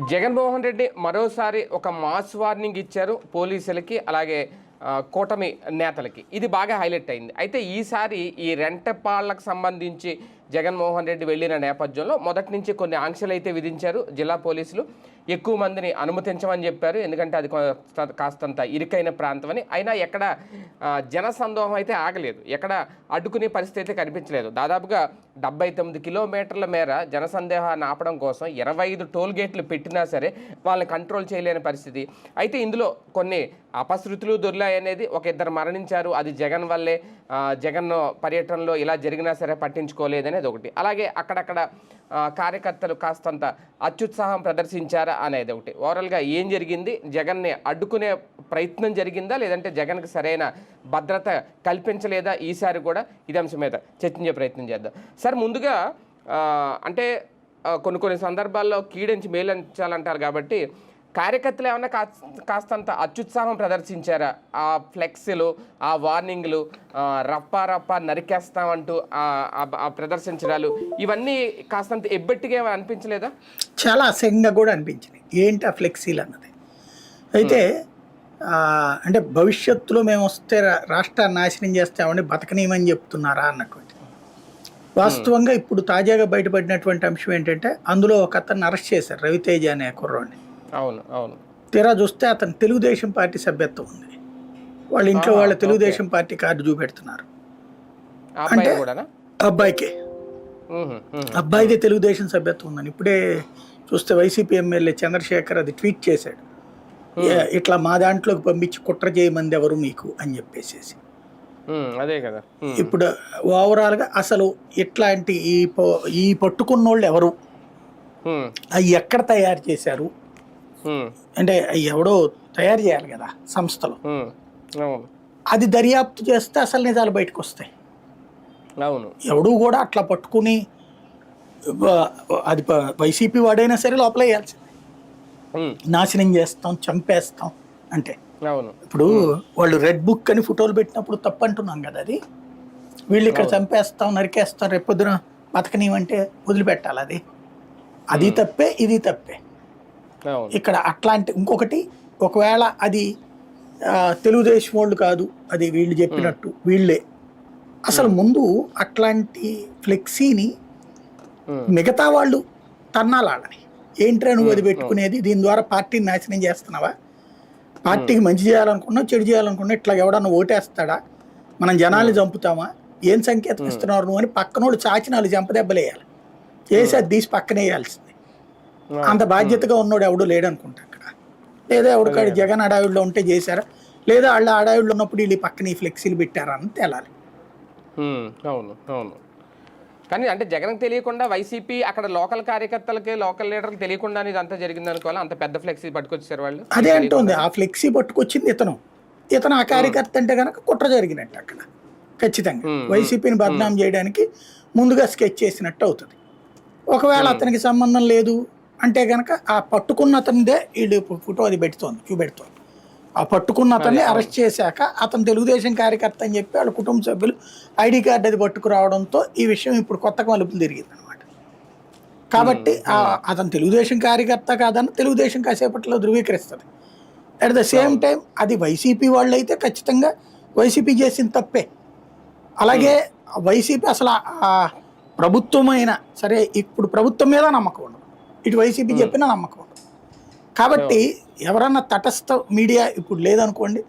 జగన్మోహన్ రెడ్డి మరోసారి ఒక mass warning ఇచ్చారు పోలీసులకి, అలాగే కూటమి నేతలకి. ఇది బాగా హైలైట్ అయింది. అయితే ఈసారి ఈ రెంటపాళ్లకు సంబంధించి జగన్మోహన్ రెడ్డి వెళ్ళిన నేపథ్యంలో మొదటి నుంచి కొన్ని ఆంక్షలు అయితే విధించారు జిల్లా పోలీసులు. ఎక్కువ మందిని అనుమతించమని చెప్పారు, ఎందుకంటే అది కాస్తంత ఇరుకైన ప్రాంతం అని. అయినా ఎక్కడ జనసందోహం అయితే ఆగలేదు, ఎక్కడ అడ్డుకునే పరిస్థితి అయితే కనిపించలేదు. దాదాపుగా 79 కిలోమీటర్ల మేర జనసందేహాన్ని ఆపడం కోసం 25 టోల్ గేట్లు పెట్టినా సరే వాళ్ళని కంట్రోల్ చేయలేని పరిస్థితి. అయితే ఇందులో కొన్ని అపశృతులు దొర్లాయనేది, ఒక ఇద్దరు మరణించారు, అది జగన్ వల్లే, జగన్ పర్యటనలో ఇలా జరిగినా సరే పట్టించుకోలేదనేది ఒకటి. అలాగే అక్కడక్కడ కార్యకర్తలు కాస్తంత అత్యుత్సాహం ప్రదర్శించారా అనేది ఒకటి. ఓవరాల్గా ఏం జరిగింది, జగన్ని అడ్డుకునే ప్రయత్నం జరిగిందా, లేదంటే జగన్కి సరైన భద్రత కల్పించలేదా ఈసారి కూడా, ఇది అంశం మీద చర్చించే ప్రయత్నం చేద్దాం. సార్, ముందుగా అంటే కొన్ని సందర్భాల్లో కీడించి మేలంచాలంటారు కాబట్టి కార్యకర్తలు ఏమన్నా కాస్తంత అత్యుత్సాహం ప్రదర్శించారా? ఆ ఫ్లెక్స్లు, ఆ వార్నింగ్లు, రప్పా నరికేస్తామంటూ ఆ ప్రదర్శించడాలు, ఇవన్నీ కాస్తంత ఎబ్బెట్టిగా అనిపించలేదా? చాలా అసహ్యంగా కూడా అనిపించినాయి. ఏంటి ఆ ఫ్లెక్సీలు అన్నది. అయితే అంటే భవిష్యత్తులో మేము వస్తే రాష్ట్రాన్ని నాశనం చేస్తామని బతకనీయమని చెప్తున్నారా అన్నటువంటి. వాస్తవంగా ఇప్పుడు తాజాగా బయటపడినటువంటి అంశం ఏంటంటే, అందులో ఒక అతన్ని అరెస్ట్ చేశారు, రవితేజ అనే కుర్రోడిని. అవును. తీరా చూస్తే అతను తెలుగుదేశం పార్టీ సభ్యత్వం ఉంది. వాళ్ళ ఇంట్లో వాళ్ళ తెలుగుదేశం పార్టీ కార్డు చూపెడుతున్నారు. అంటే అబ్బాయికి, అబ్బాయిది తెలుగుదేశం సభ్యత్వం ఉందని ఇప్పుడే చూస్తే వైసీపీ ఎమ్మెల్యే చంద్రశేఖర్ అది ట్వీట్ చేశాడు. ఇట్లా మా దాంట్లోకి పంపించి కుట్ర చేయమంది ఎవరు మీకు అని చెప్పేసి. అదే కదా. ఇప్పుడు ఓవరాల్గా అసలు ఇట్లాంటి ఈ పట్టుకున్నోళ్ళు ఎవరు, అవి ఎక్కడ తయారు చేశారు అంటే, ఎవడో తయారు చేయాలి కదా సంస్థలు. అది దర్యాప్తు చేస్తే అసలు నిజాలు బయటకు వస్తాయి. ఎవడు కూడా అట్లా పట్టుకుని అది వైసీపీ వాడైనా సరే లోపల వేయాల్సింది. నాశనం చేస్తాం, చంపేస్తాం అంటే. ఇప్పుడు వాళ్ళు రెడ్ బుక్ అని ఫోటోలు పెట్టినప్పుడు తప్పు అంటున్నాం కదా. అది వీళ్ళు ఇక్కడ చంపేస్తాం, నరికేస్తాం, రేపొద్దున బతకనివంటే వదిలిపెట్టాలి. అది తప్పే, ఇది తప్పే. ఇక్కడ అట్లాంటి ఇంకొకటి, ఒకవేళ అది తెలుగుదేశం వాళ్ళు కాదు, అది వీళ్ళు చెప్పినట్టు వీళ్ళే అసలు ముందు అట్లాంటి ఫ్లెక్సీని మిగతా వాళ్ళు తన్నాలని. ఏంట్రా నువ్వు అది పెట్టుకునేది, దీని ద్వారా పార్టీని నాశనం చేస్తున్నావా, పార్టీకి మంచి చేయాలనుకున్నా చెడు చేయాలనుకున్నా ఇట్లా ఎవడన్నా ఓటేస్తాడా, మనం జనాల్ని చంపుతామా, ఏం సంకేతం ఇస్తున్నారు నువ్వు అని పక్కనోడు చాచి 4 చెంపదెబ్బలు వేయాలి. వేసి అది తీసి పక్కన వేయాల్సింది. అంత బాధ్యతగా ఉన్నోడు ఎవడు లేడనుకుంటా అక్కడ. లేదా ఎవడికాడు జగన్ అడావిడిలో ఉంటే చేశారా, లేదా వాళ్ళ అడావిడిలో ఉన్నప్పుడు వీళ్ళు పక్కన ఈ ఫ్లెక్సీలు పెట్టారా అని తేలాలి. అవును. కానీ అంటే జగన్కి తెలియకుండా వైసీపీ అక్కడ లోకల్ కార్యకర్తలకి, లోకల్ లీడర్కి తెలియకుండా ఇదంతా జరిగింది అనుకోవాలి. అంత పెద్ద ఫ్లెక్సీ పట్టుకొచ్చారు వాళ్ళు. అదే అంటుంది, ఆ ఫ్లెక్సీ పట్టుకొచ్చింది ఇతను ఆ కార్యకర్త అంటే కనుక కుట్ర జరిగినట్టు అక్కడ. ఖచ్చితంగా వైసీపీని బదనాం చేయడానికి ముందుగా స్కెచ్ చేసినట్టు అవుతుంది. ఒకవేళ అతనికి సంబంధం లేదు అంటే కనుక ఆ పట్టుకున్న అతనిదే వీళ్ళు ఫోటో అది చూపెడుతోంది. ఆ పట్టుకున్న అతన్ని అరెస్ట్ చేశాక అతను తెలుగుదేశం కార్యకర్త అని చెప్పి వాళ్ళ కుటుంబ సభ్యులు ఐడి కార్డు అది పట్టుకురావడంతో ఈ విషయం ఇప్పుడు కొత్తగా మలుపులు తిరిగింది అనమాట. కాబట్టి అతను తెలుగుదేశం కార్యకర్త కాదని తెలుగుదేశం కాసేపట్లో ధృవీకరిస్తుంది. అట్ ద సేమ్ టైం అది వైసీపీ వాళ్ళు అయితే ఖచ్చితంగా వైసీపీ చేసిన తప్పే. అలాగే వైసీపీ అసలు ప్రభుత్వమైనా సరే ఇప్పుడు ప్రభుత్వం మీద నమ్మకం ఉండదు, ఇటు వైసీపీ చెప్పినా నమ్మకం ఉండదు. కాబట్టి ఎవరన్నా తటస్థ మీడియా ఇప్పుడు లేదనుకోండి,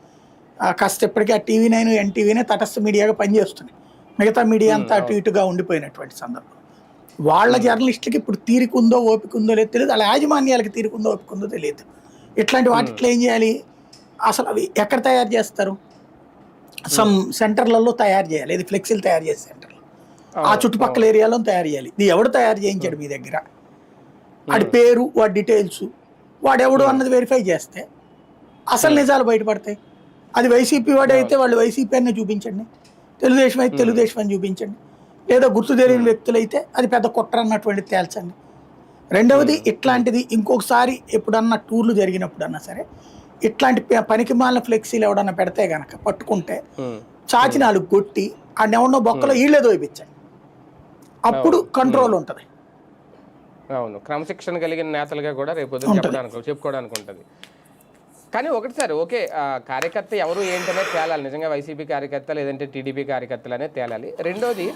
కాస్త ఇప్పటికీ ఆ TV9, NTVనే తటస్థ మీడియాగా పనిచేస్తున్నాయి. మిగతా మీడియా అంతా అటు ఇటుగా ఉండిపోయినటువంటి సందర్భం. వాళ్ళ జర్నలిస్టులకి ఇప్పుడు తీరికుందో ఓపిక ఉందో లేదో తెలియదు, వాళ్ళ యాజమాన్యాలకి తీరికుందో ఓపిక ఉందో తెలియదు. ఇట్లాంటి వాటిట్లో ఏం చేయాలి, అసలు అవి ఎక్కడ తయారు చేస్తారు, సమ్ సెంటర్లలో తయారు చేయాలి. ఇది ఫ్లెక్సీలు తయారు చేసే సెంటర్లు ఆ చుట్టుపక్కల ఏరియాలో తయారు చేయాలి. ఇది ఎవడు తయారు చేయించాడు మీ దగ్గర, వాడి పేరు, వాడి డీటెయిల్స్, వాడెవడు అన్నది వెరిఫై చేస్తే అసలు నిజాలు బయటపడతాయి. అది వైసీపీ వాడు అయితే వాళ్ళు వైసీపీ అనే చూపించండి, తెలుగుదేశం అయితే తెలుగుదేశం అని చూపించండి, లేదా గుర్తు తెలియని వ్యక్తులైతే అది పెద్ద కుట్ర అన్నటువంటి తేల్చండి. రెండవది, ఇట్లాంటిది ఇంకొకసారి ఎప్పుడన్నా టూర్లు జరిగినప్పుడన్నా సరే ఇట్లాంటి పనికి మాలిన ఫ్లెక్సీలు ఎవడన్నా పెడితే గనక పట్టుకుంటే చాచి 4 కొట్టి ఆ నెవన్నో బొక్కలో వీళ్ళే దోయిపించండి, అప్పుడు కంట్రోల్ ఉంటుంది. అవును, క్రమశిక్షణ కలిగిన నేతలుగా కూడా రేపు చెప్పుకోవడానికి ఉంటుంది. కానీ ఒకటి సార్, ఓకే, కార్యకర్త ఎవరు ఏంటనే తేలాలి, నిజంగా వైసీపీ కార్యకర్త లేదంటే టీడీపీ కార్యకర్తలు అనే తేలాలి. రెండోది,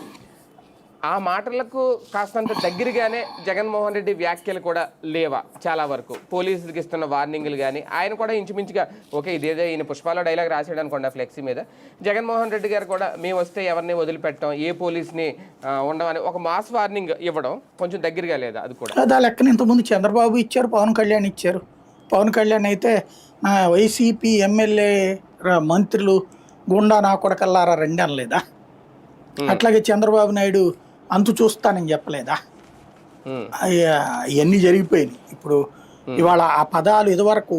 ఆ మాటలకు కాస్తంత దగ్గరగానే జగన్మోహన్ రెడ్డి వ్యాఖ్యలు కూడా లేవా చాలా వరకు, పోలీసులకు ఇస్తున్న వార్నింగ్లు కానీ ఆయన కూడా ఇంచుమించుగా ఓకే ఇదేదో ఈయన పుష్పాలో డైలాగ్ రాసాడు అనుకోండి ఫ్లెక్సీ మీద, జగన్మోహన్ రెడ్డి గారు కూడా మేము వస్తే ఎవరిని వదిలిపెట్టడం, ఏ పోలీస్ని ఉండమని ఒక మాస్ వార్నింగ్ ఇవ్వడం కొంచెం దగ్గరగా లేదా? అది కూడా అదా లెక్కన ఇంతకుముందు చంద్రబాబు ఇచ్చారు, పవన్ కళ్యాణ్ ఇచ్చారు. పవన్ కళ్యాణ్ అయితే వైసీపీ ఎమ్మెల్యే మంత్రులు గుండా నా కొడకల్లారా రండి అనలేదా? అట్లాగే చంద్రబాబు నాయుడు అంతు చూస్తానని చెప్పలేదా? ఇవన్నీ జరిగిపోయినాయి. ఇప్పుడు ఇవాళ ఆ పదాలు ఇదివరకు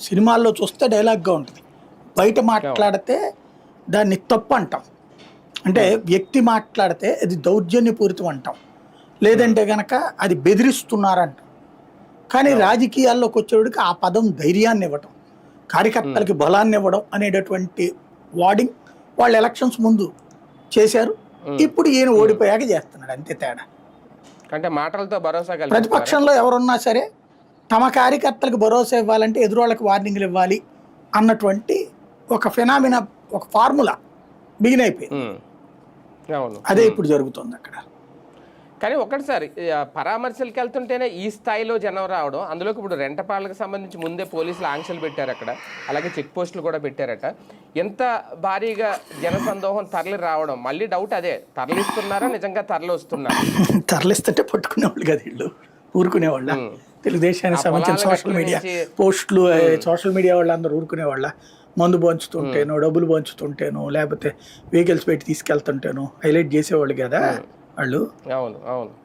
సినిమాల్లో చూస్తే డైలాగ్గా ఉంటుంది, బయట మాట్లాడితే దాన్ని తప్పు అంటాం, అంటే వ్యక్తి మాట్లాడితే అది దౌర్జన్యపూరితం అంటాం, లేదంటే గనక అది బెదిరిస్తున్నారంటాం. కానీ రాజకీయాల్లోకి వచ్చేవాడికి ఆ పదం ధైర్యాన్ని ఇవ్వటం, కార్యకర్తలకి బలాన్ని ఇవ్వడం అనేటటువంటి వార్డింగ్ వాళ్ళు ఎలక్షన్స్ ముందు చేశారు. ఇప్పుడు ఈయన ఓడిపోయాక చేస్తున్నాడు, అంతే తేడా. అంటే మాటలతో భరోసా కలిగి ప్రతిపక్షంలో ఎవరున్నా సరే తమ కార్యకర్తలకు భరోసా ఇవ్వాలంటే ఎదురోళ్ళకి వార్నింగ్లు ఇవ్వాలి అన్నటువంటి ఒక ఫెనామినా, ఒక ఫార్ములా బిగిన్ అయిపోయింది. అదే ఇప్పుడు జరుగుతుంది అక్కడ. కానీ ఒకటిసారి పరామర్శలకు వెళ్తుంటేనే ఈ స్థాయిలో జనం రావడం, అందులోకి ఇప్పుడు రెంటపాళ్ళకి సంబంధించి ముందే పోలీసులు ఆంక్షలు పెట్టారు అక్కడ, అలాగే చెక్ పోస్టులు కూడా పెట్టారట. ఎంత భారీగా జనసందోహం తరలి రావడం, మళ్ళీ డౌట్ అదే, తరలిస్తున్నారా నిజంగా తరలి వస్తున్నారా? తరలిస్తుంటే పట్టుకునేవాళ్ళు కదా వీళ్ళు, ఊరుకునేవాళ్ళ. తెలుగుదేశానికి సంబంధించిన సోషల్ మీడియా పోస్టులు, సోషల్ మీడియా వాళ్ళు అందరూ ఊరుకునేవాళ్ళ. మందు పంచుతుంటేనో, డబ్బులు పంచుతుంటేనో, లేకపోతే వెహికల్స్ పెట్టి తీసుకెళ్తుంటేనో హైలైట్ చేసేవాళ్ళు కదా వాళ్ళు.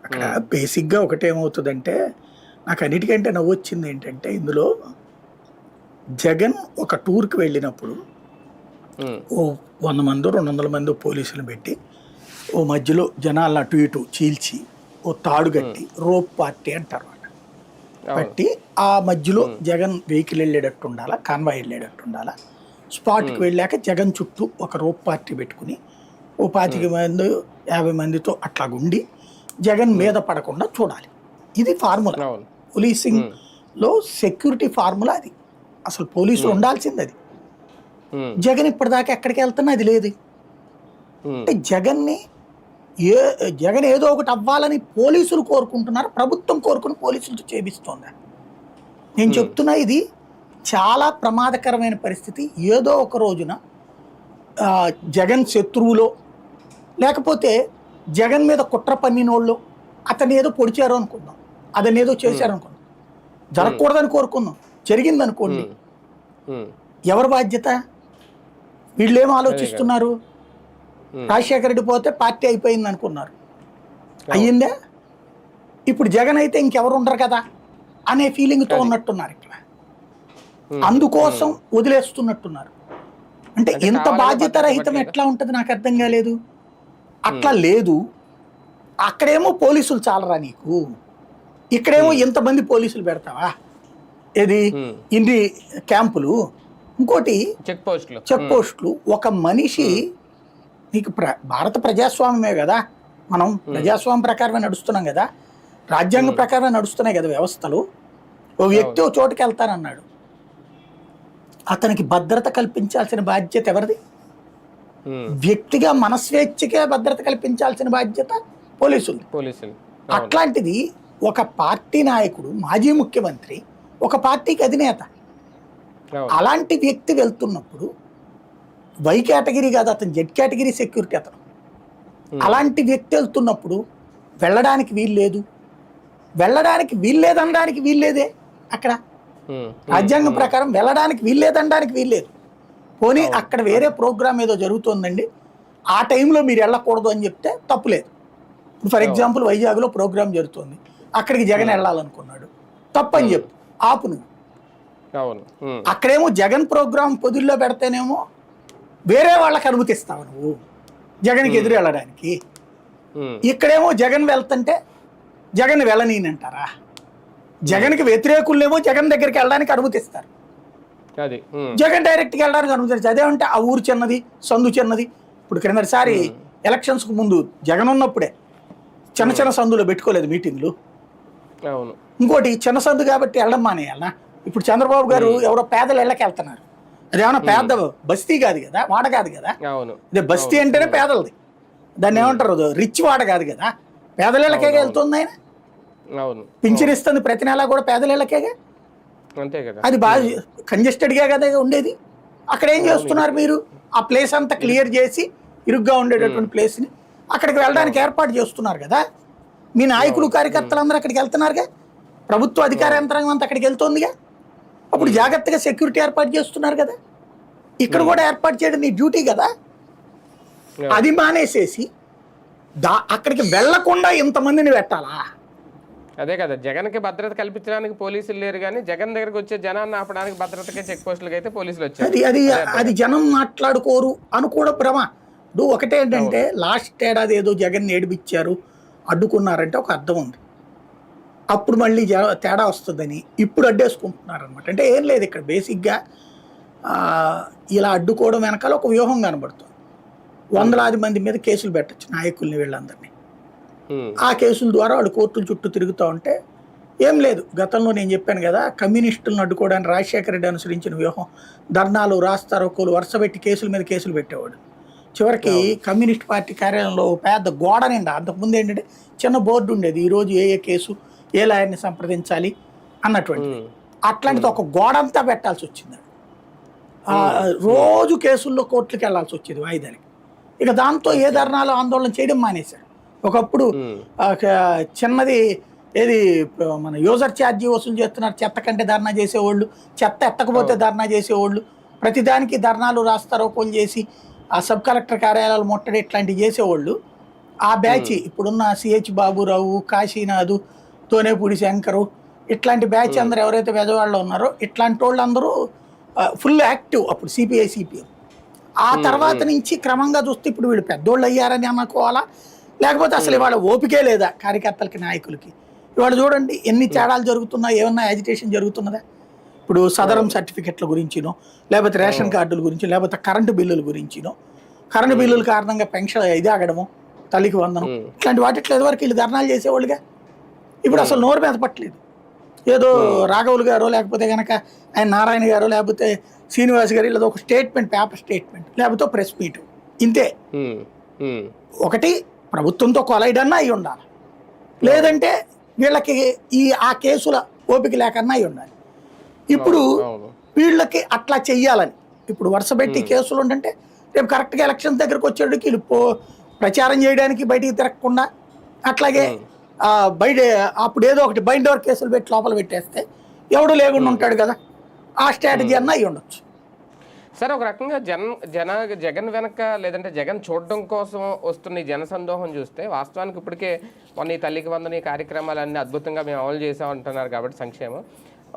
అక్కడ బేసిక్గా ఒకటేమవుతుందంటే, నాకు అన్నిటికంటే నవ్వు వచ్చింది ఏంటంటే, ఇందులో జగన్ ఒక టూర్కి వెళ్ళినప్పుడు ఓ 100 మందో 200 మందో పోలీసులు పెట్టి ఓ మధ్యలో జనాలను అటు ఇటు చీల్చి ఓ తాడు కట్టి రోప్ పార్టీ అంటారు వాళ్ళు బట్టి, ఆ మధ్యలో జగన్ వెహికల్ వెళ్ళేటట్టు ఉండాలా, కాన్వాయ్ వెళ్ళేటట్టు ఉండాలా. స్పాట్కి వెళ్ళాక జగన్ చుట్టూ ఒక రోప్ పార్టీ పెట్టుకుని ఓ 25 మంది 50 మందితో అట్లాగుండి జగన్ మీద పడకుండా చూడాలి. ఇది ఫార్ములా, పోలీసింగ్లో సెక్యూరిటీ ఫార్ములా అది. అసలు పోలీసులు ఉండాల్సింది అది. జగన్ ఇప్పటిదాకా ఎక్కడికి వెళ్తున్నా అది లేదు. అంటే జగన్ ఏదో ఒకటి అవ్వాలని పోలీసులు కోరుకుంటున్నారు, ప్రభుత్వం కోరుకుని పోలీసులతో చేపిస్తోంది. నేను చెప్తున్నా ఇది చాలా ప్రమాదకరమైన పరిస్థితి. ఏదో ఒక రోజున జగన్ శత్రువులో, లేకపోతే జగన్ మీద కుట్ర పన్నినోళ్ళు అతన్ని ఏదో పొడిచారు అనుకుందాం, అతన్ని ఏదో చేశారు అనుకుందాం, జరగకూడదని కోరుకుందాం, జరిగిందనుకోండి, ఎవరి బాధ్యత? వీళ్ళేమో ఆలోచిస్తున్నారు, రాజశేఖర రెడ్డి పోతే పార్టీ అయిపోయింది అనుకున్నారు, అయ్యిందే. ఇప్పుడు జగన్ అయితే ఇంకెవరు ఉండరు కదా అనే ఫీలింగ్తో ఉన్నట్టున్నారు ఇక్కడ, అందుకోసం వదిలేస్తున్నట్టున్నారు. అంటే ఇంత బాధ్యత రహితం ఎట్లా ఉంటుంది నాకు అర్థం కాలేదు. అట్లా లేదు, అక్కడేమో పోలీసులు చాలరా నీకు, ఇక్కడేమో ఇంతమంది పోలీసులు పెడతావా? ఏది ఇన్ని క్యాంపులు, ఇంకోటి చెక్ పోస్టులు. ఒక మనిషి నీకు భారత ప్రజాస్వామ్యమే కదా, మనం ప్రజాస్వామ్యం ప్రకారమే నడుస్తున్నాం కదా, రాజ్యాంగం ప్రకారమే నడుస్తున్నాయి కదా వ్యవస్థలు. ఓ వ్యక్తి ఓ చోటుకి వెళ్తానన్నాడు, అతనికి భద్రత కల్పించాల్సిన బాధ్యత ఎవరిది? వ్యక్తిగా మనస్వేచ్ఛకే భద్రత కల్పించాల్సిన బాధ్యత పోలీసులు. అట్లాంటిది ఒక పార్టీ నాయకుడు, మాజీ ముఖ్యమంత్రి, ఒక పార్టీకి అధినేత, అలాంటి వ్యక్తి వెళ్తున్నప్పుడు వై కేటగిరీ కాదు, అతను జెడ్ కేటగిరీ సెక్యూరిటీ అతను. అలాంటి వ్యక్తి వెళ్తున్నప్పుడు వెళ్ళడానికి వీల్లేదు, అనడానికి వీల్లేదే. అక్కడ రాజ్యాంగం ప్రకారం వెళ్ళడానికి వీల్లేదనడానికి వీల్లేదు. పోనీ అక్కడ వేరే ప్రోగ్రామ్ ఏదో జరుగుతుందండి, ఆ టైంలో మీరు వెళ్ళకూడదు అని చెప్తే తప్పులేదు. ఫర్ ఎగ్జాంపుల్ వైజాగ్లో ప్రోగ్రామ్ జరుగుతుంది, అక్కడికి జగన్ వెళ్ళాలనుకున్నాడు, తప్పని చెప్పు, ఆపు నువ్వు. అక్కడేమో జగన్ ప్రోగ్రామ్ పొదుల్లో పెడితేనేమో వేరే వాళ్ళకి అనుమతిస్తావు నువ్వు జగన్కి ఎదురు వెళ్ళడానికి. ఇక్కడేమో జగన్ వెళ్తుంటే జగన్ వెళ్ళనీనంటారా? జగన్కి వ్యతిరేకులేమో జగన్ దగ్గరికి వెళ్ళడానికి అనుమతిస్తారు, జగన్ డైరెక్ట్గా వెళ్ళడానికి అనుమతిస్తారు. అదేమంటే ఆ ఊరు చిన్నది, సందు చిన్నది. ఇప్పుడు క్రిందటిసారి ఎలక్షన్స్కు ముందు జగన్ ఉన్నప్పుడే చిన్న సందులో పెట్టుకోలేదు మీటింగ్లు, అవును. ఇంకోటి చిన్న సందు కాబట్టి వెళ్ళడం మానేయాలనా? ఇప్పుడు చంద్రబాబు గారు ఎవరో పేదల ఇళ్ళకి వెళ్తున్నారు. అదేమన్నా పేద బస్తీ కాదు కదా, వాడ కాదు కదా. అవును. ఇదే బస్తీ అంటేనే పేదలది. దాన్ని ఏమంటారు, రిచ్ వాడ కాదు కదా, పేదల ఇళ్ళకే వెళ్తుంది ఆయన. అవును. పింఛన్ ఇస్తుంది ప్రతి నెల కూడా పేదల ఇళ్ళకేగా. అంతే కదా. అది బాగా కంజెస్టెడ్గా కదా ఉండేది. అక్కడ ఏం చేస్తున్నారు మీరు? ఆ ప్లేస్ అంతా క్లియర్ చేసి ఇరుగ్గా ఉండేటటువంటి ప్లేస్ని అక్కడికి వెళ్ళడానికి ఏర్పాటు చేస్తున్నారు కదా. మీ నాయకులు కార్యకర్తలు అందరూ అక్కడికి వెళ్తున్నారుగా, ప్రభుత్వ అధికార యంత్రాంగం అంతా అక్కడికి వెళ్తుందిగా. అప్పుడు జాగ్రత్తగా సెక్యూరిటీ ఏర్పాటు చేస్తున్నారు కదా. ఇక్కడ కూడా ఏర్పాటు చేయడం నీ డ్యూటీ కదా. అది మానేసేసి అక్కడికి వెళ్లకుండా ఇంతమందిని పెట్టాలా? అదే కదా, జగన్కి భద్రత కల్పించడానికి పోలీసులు లేరు, కానీ జగన్ దగ్గరకు వచ్చే జనాన్ని ఆపడానికి భద్రతకే చెక్ పోస్టులకి అయితే పోలీసులు వచ్చారు. అది జనం మాట్లాడుకోరు అని కూడా భ్రమ. ఇప్పుడు ఒకటేంటంటే లాస్ట్ ఏడాది ఏదో జగన్ ఏడిపించారు, అడ్డుకున్నారంటే ఒక అర్థం ఉంది. అప్పుడు మళ్ళీ తేడా వస్తుందని ఇప్పుడు అడ్డేసుకుంటున్నారు అనమాట. అంటే ఏం లేదు ఇక్కడ బేసిక్గా ఇలా అడ్డుకోవడం వెనకాల ఒక వ్యూహం కనబడుతుంది. వందలాది మంది మీద కేసులు పెట్టచ్చు నాయకుల్ని, వీళ్ళందరినీ. ఆ కేసుల ద్వారా వాడు కోర్టుల చుట్టూ తిరుగుతూ ఉంటే ఏం లేదు. గతంలో నేను చెప్పాను కదా, కమ్యూనిస్టులను అడ్డుకోవడానికి రాజశేఖర రెడ్డి అనుసరించిన వ్యూహం, ధర్నాలు, రాస్తారోకోలు వరుసపెట్టి కేసుల మీద కేసులు పెట్టేవాడు. చివరికి కమ్యూనిస్ట్ పార్టీ కార్యాలయంలో పెద్ద గోడ నిండా, అంతకుముందు ఏంటంటే చిన్న బోర్డు ఉండేది, ఈరోజు ఏ కేసు ఏ లాయర్ని సంప్రదించాలి అన్నటువంటి. అట్లాంటిది ఒక గోడంతా పెట్టాల్సి వచ్చింది. రోజు కేసుల్లో కోర్టులకు వెళ్లాల్సి వచ్చేది వాయిదానికి. ఇక దాంతో ఏ ధర్నాలు ఆందోళన చేయడం మానేశారు. ఒకప్పుడు చిన్నది ఏది మన యూజర్ ఛార్జీ వసూలు చేస్తున్నారు, చెత్త కంటే ధర్నా చేసేవాళ్ళు, చెత్త ఎత్తకపోతే ధర్నా చేసేవాళ్ళు, ప్రతిదానికి ధర్నాలు రాస్తారోకోలు చేసి ఆ సబ్ కలెక్టర్ కార్యాలయాలు ముట్టడి ఇట్లాంటివి చేసేవాళ్ళు. ఆ బ్యాచ్ ఇప్పుడున్న సిహెచ్ బాబురావు, కాశీనాథు, తోనేపూడి శంకరు, ఇట్లాంటి బ్యాచ్ అందరూ ఎవరైతే పెద్దవాళ్ళు ఉన్నారో ఇట్లాంటి వాళ్ళు అందరూ ఫుల్ యాక్టివ్ అప్పుడు సిపిఐ సిపిఎం. ఆ తర్వాత నుంచి క్రమంగా చూస్తే ఇప్పుడు వీళ్ళు పెద్దోళ్ళు అయ్యారని అనుకోవాలా, లేకపోతే అసలు ఇవాళ ఓపికే లేదా కార్యకర్తలకి, నాయకులకి. ఇవాళ చూడండి ఎన్ని తేడాలు జరుగుతున్నా, ఏమన్నా యాజిటేషన్ జరుగుతున్నదా? ఇప్పుడు సదరం సర్టిఫికెట్ల గురించినో, లేకపోతే రేషన్ కార్డుల గురించి, లేకపోతే కరెంటు బిల్లుల గురించినో, కరెంటు బిల్లుల కారణంగా పెన్షన్ ఇది ఆగడము, తల్లికి వందనం, ఇట్లాంటి వాటిట్లో ఎదువరకు వీళ్ళు ధర్నాలు చేసేవాళ్ళుగా. ఇప్పుడు అసలు నోరు మీద పట్టలేదు. ఏదో రాఘవులు గారో, లేకపోతే కనుక ఆయన నారాయణ గారో, లేకపోతే శ్రీనివాస్ గారు, ఇలా ఒక స్టేట్మెంట్, పేపర్ స్టేట్మెంట్, లేకపోతే ప్రెస్ మీట్, ఇంతే. ఒకటి ప్రభుత్వంతో కొలైడన్నా అయి ఉండాలి, లేదంటే వీళ్ళకి ఆ కేసుల ఓపిక లేకన్నా అయి ఉండాలి. ఇప్పుడు వీళ్ళకి అట్లా చెయ్యాలని ఇప్పుడు వరుస పెట్టి కేసులు ఉండంటే రేపు కరెక్ట్గా ఎలక్షన్స్ దగ్గరకు వచ్చేటికి వీళ్ళు ప్రచారం చేయడానికి బయటికి తిరగకుండా, అట్లాగే బయట అప్పుడు ఏదో ఒకటి బైండోర్ కేసులు పెట్టి లోపల పెట్టేస్తే ఎవడు లేకుండా ఉంటాడు కదా. ఆ స్ట్రాటజీ అన్న అయి ఉండొచ్చు. సరే, ఒక రకంగా జగన్ వెనక, లేదంటే జగన్ చూడడం కోసం వస్తున్న ఈ జనసందోహం చూస్తే, వాస్తవానికి ఇప్పటికే మొన్న ఈ తల్లికి వందన కార్యక్రమాలన్నీ అద్భుతంగా మేము అమలు చేసామంటున్నారు కాబట్టి సంక్షేమం,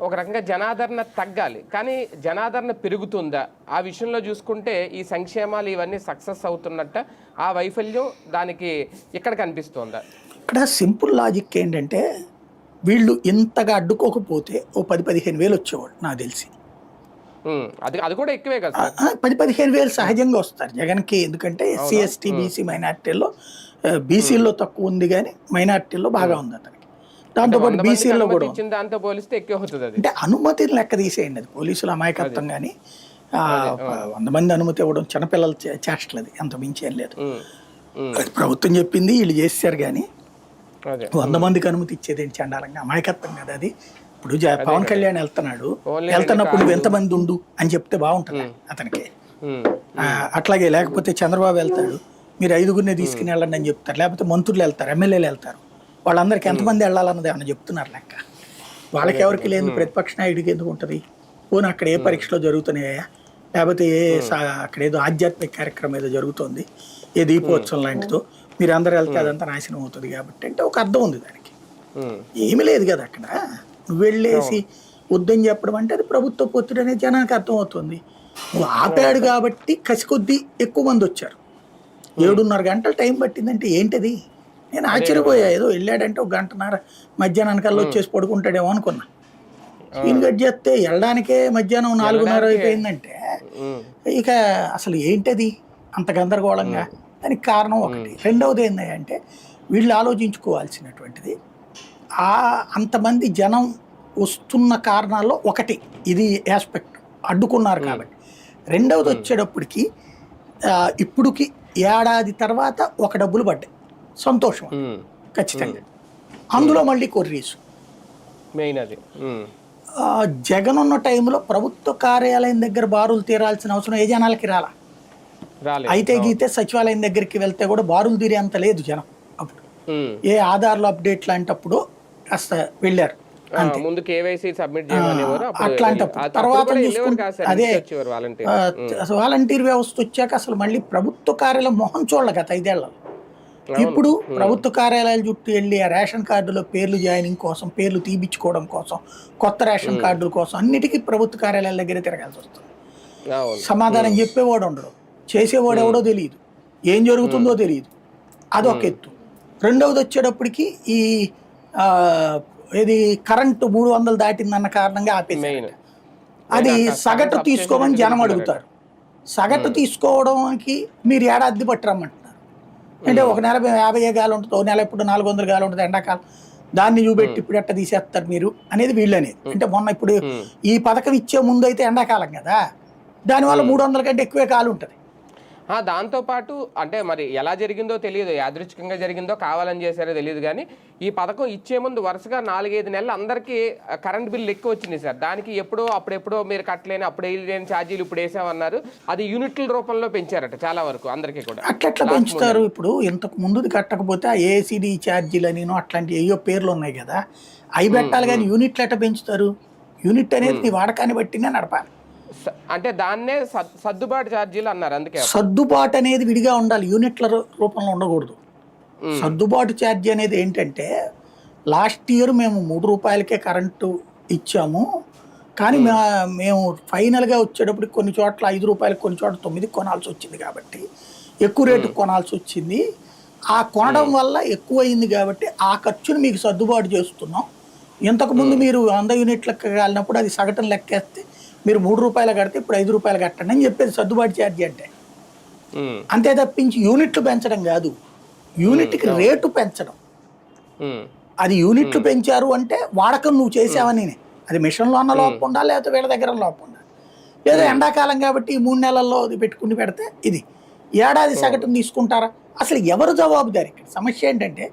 ఒక రకంగా జనాదరణ తగ్గాలి, కానీ జనాదరణ పెరుగుతుందా? ఆ విషయంలో చూసుకుంటే ఈ సంక్షేమాలు ఇవన్నీ సక్సెస్ అవుతున్నట్ట, ఆ వైఫల్యం దానికి ఇక్కడ కనిపిస్తుందా? ఇక్కడ సింపుల్ లాజిక్ ఏంటంటే, వీళ్ళు ఇంతగా అడ్డుకోకపోతే ఓ 10-15 వేలు వచ్చేవాళ్ళు నాకు తెలిసి. అది కూడా ఎక్కువే కదా. 10-15 వేలు సహజంగా వస్తారు జగన్కి. ఎందుకంటే ఎస్సీ ఎస్టీ బీసీ మైనార్టీల్లో, బీసీల్లో తక్కువ ఉంది కానీ మైనార్టీల్లో బాగా ఉంది అతనికి. దాంతోపాటు బీసీల్లో కూడా దాంతో పోలిస్తే ఎక్కువ అవుతుంది. అంటే అనుమతిని లెక్క తీసేయండి, అది పోలీసుల అమాయకత్వం. కానీ 100 మంది అనుమతి ఇవ్వడం చిన్నపిల్లల చేష్టలది, అంత మించి ఏం లేదు. అది ప్రభుత్వం చెప్పింది, వీళ్ళు చేశారు. కానీ 100 మందికి అనుమతి ఇచ్చేది ఏంటి చండాలంగా, అమాయకత్వం కదా అది. ఇప్పుడు పవన్ కళ్యాణ్ వెళ్తున్నప్పుడు నువ్వు ఎంతమంది ఉండు అని చెప్తే బాగుంటుంది అతనికి. అట్లాగే లేకపోతే చంద్రబాబు వెళ్తాడు, మీరు 5గురిని తీసుకుని వెళ్ళండి అని చెప్తారు, లేకపోతే మంత్రులు వెళ్తారు, ఎమ్మెల్యేలు వెళ్తారు, వాళ్ళందరికీ ఎంతమంది వెళ్ళాలన్నది ఏమన్నా చెప్తున్నారు లెక్క. వాళ్ళకి ఎవరికి లేదు, ప్రతిపక్ష నాయుడికి ఎందుకు ఉంటుంది? పోనీ అక్కడ ఏ పరీక్షలో జరుగుతున్నాయా, లేకపోతే అక్కడ ఏదో ఆధ్యాత్మిక కార్యక్రమం ఏదో జరుగుతుంది, ఏ దీపోత్సవం లాంటిదో, మీరు అందరూ వెళ్తే అదంతా నాశనం అవుతుంది కాబట్టి అంటే ఒక అర్థం ఉంది దానికి. ఏమీ లేదు కదా అక్కడ. నువ్వు వెళ్ళేసి వద్దని చెప్పడం అంటే అది ప్రభుత్వ పొత్తుడు అనేది జనానికి అర్థమవుతుంది. నువ్వు ఆపాడు కాబట్టి కసి కొద్దీ ఎక్కువ మంది వచ్చారు. 7.5 గంటలు టైం పట్టిందంటే ఏంటిది? నేను ఆశ్చర్యపోయా. ఏదో వెళ్ళాడంటే 1 గంటన్నర మధ్యాహ్నానికల్లా వచ్చేసి పడుకుంటాడేమో అనుకున్నా. స్క్రీన్ కట్ చేస్తే వెళ్ళడానికే మధ్యాహ్నం 4:30 అయిపోయిందంటే ఇక అసలు ఏంటది అంత గందరగోళంగా? దానికి కారణం ఒకటి. రెండవది ఏంటంటే వీళ్ళు ఆలోచించుకోవాల్సినటువంటిది, అంతమంది జనం వస్తున్న కారణాల్లో ఒకటి ఇది ఆస్పెక్ట్ అడ్డుకున్నారు కాబట్టి. రెండవది వచ్చేటప్పటికి ఇప్పుడుకి ఏడాది తర్వాత ఒక డబ్బులు పడ్డాయి, సంతోషం ఖచ్చితంగా. అందులో మళ్ళీ కొర్రీసు మెయిన్ అది. జగన్ ఉన్న టైంలో ప్రభుత్వ కార్యాలయం దగ్గర బారులు తీరాల్సిన అవసరం ఏ జనాలకి రాలా. అయితే గీతే సచివాలయం దగ్గరికి వెళ్తే కూడా బారులు తీరే అంత లేదు జనం అప్పుడు. ఏ ఆధార్లు అప్డేట్ లాంటప్పుడు కాస్త వెళ్ళారు ముందు కేవైసీ సబ్మిట్ చేయమనేవారు. అట్లాంటప్పుడు తర్వాత అదే వాలంటీర్ వ్యవస్థ వచ్చాక అసలు మళ్ళీ ప్రభుత్వ కార్యాలయం మొహం చూడలే గత 5 ఏళ్లలో. ఇప్పుడు ప్రభుత్వ కార్యాలయాల చుట్టూ వెళ్ళి ఆ రేషన్ కార్డులో పేర్లు జాయినింగ్ కోసం, పేర్లు తీపిచ్చుకోవడం కోసం, కొత్త రేషన్ కార్డుల కోసం అన్నిటికీ ప్రభుత్వ కార్యాలయాల దగ్గర తిరగాల్సి వస్తుంది. సమాధానం చెప్పేవాడు ఉండడు, చేసేవాడు ఎవడో తెలియదు, ఏం జరుగుతుందో తెలియదు. అదొక ఎత్తు. రెండవది వచ్చేటప్పటికి ఈ ఇది కరెంటు 300 దాటిందన్న కారణంగా ఆపేసారు. అది సగటు తీసుకోమని జనం అడుగుతారు. సగటు తీసుకోవడానికి మీరు ఏడాది పట్టరమ్మంటున్నారు. అంటే ఒక నెల 50 గాలి ఉంటుంది, ఒక నెల ఇప్పుడు 400 గాలి ఉంటుంది ఎండాకాలం. దాన్ని చూపెట్టి ఇప్పుడు ఎట్ట తీసేస్తారు మీరు అనేది వీళ్ళు అనేది. అంటే మొన్న ఇప్పుడు ఈ పథకం ఇచ్చే ముందు అయితే ఎండాకాలం కదా, దానివల్ల 300 కంటే ఎక్కువే కాలు ఉంటుంది. దాంతోపాటు అంటే మరి ఎలా జరిగిందో తెలియదు, యాదృచ్ఛికంగా జరిగిందో కావాలని చేశారో తెలియదు, కానీ ఈ పథకం ఇచ్చే ముందు వరుసగా 4-5 నెలలు అందరికీ కరెంట్ బిల్లు ఎక్కువ వచ్చింది సార్. దానికి అప్పుడెప్పుడో మీరు కట్టలేని, అప్పుడు వేయలేని ఛార్జీలు ఇప్పుడు వేసామన్నారు. అది యూనిట్ల రూపంలో పెంచారట చాలా వరకు అందరికీ కూడా. అట్లా పెంచుతారు. ఇప్పుడు ఇంతకు ముందుది కట్టకపోతే ఆ ఏసీడీ ఛార్జీలు అని అట్లాంటి ఏయో పేర్లు ఉన్నాయి కదా, అవి పెట్టాలి. కానీ యూనిట్లు ఎట్లా పెంచుతారు? యూనిట్ అనేది నీ వాడకాన్ని బట్టినే నడపాలి. అంటే దాన్నే సర్దుబాటు ఛార్జీలు అన్నారు. అందుకే సర్దుబాటు అనేది విడిగా ఉండాలి, యూనిట్ల రూపంలో ఉండకూడదు. సర్దుబాటు ఛార్జీ అనేది ఏంటంటే, లాస్ట్ ఇయర్ మేము 3 రూపాయలకే కరెంటు ఇచ్చాము, కానీ మేము ఫైనల్గా వచ్చేటప్పటికి కొన్ని చోట్ల 5 రూపాయలకు, కొన్ని చోట్ల 9 కొనాల్సి వచ్చింది. కాబట్టి ఎక్కువ రేటు కొనాల్సి వచ్చింది. ఆ కొనడం వల్ల ఎక్కువ అయింది కాబట్టి ఆ ఖర్చును మీకు సర్దుబాటు చేస్తున్నాం. ఇంతకుముందు మీరు 100 యూనిట్లకు కాలినప్పుడు అది సగటున లెక్కేస్తే మీరు 3 రూపాయలు కడితే ఇప్పుడు 5 రూపాయలు కట్టండి అని చెప్పేది సర్దుబాటు ఛార్జీ అంటే. అంతే తప్పించి యూనిట్లు పెంచడం కాదు, యూనిట్కి రేటు పెంచడం. అది యూనిట్లు పెంచారు అంటే వాడకం నువ్వు చేసావని, అది మిషన్లో అన్న లోపం ఉండాలి, లేకపోతే వీళ్ళ దగ్గర లోపం ఉండాలి. లేదా ఎండాకాలం కాబట్టి ఈ 3 నెలల్లో అది పెట్టుకుని పెడితే ఇది ఏడాది సగటును తీసుకుంటారా? అసలు ఎవరు జవాబుదారి? ఇక్కడ సమస్య ఏంటంటే,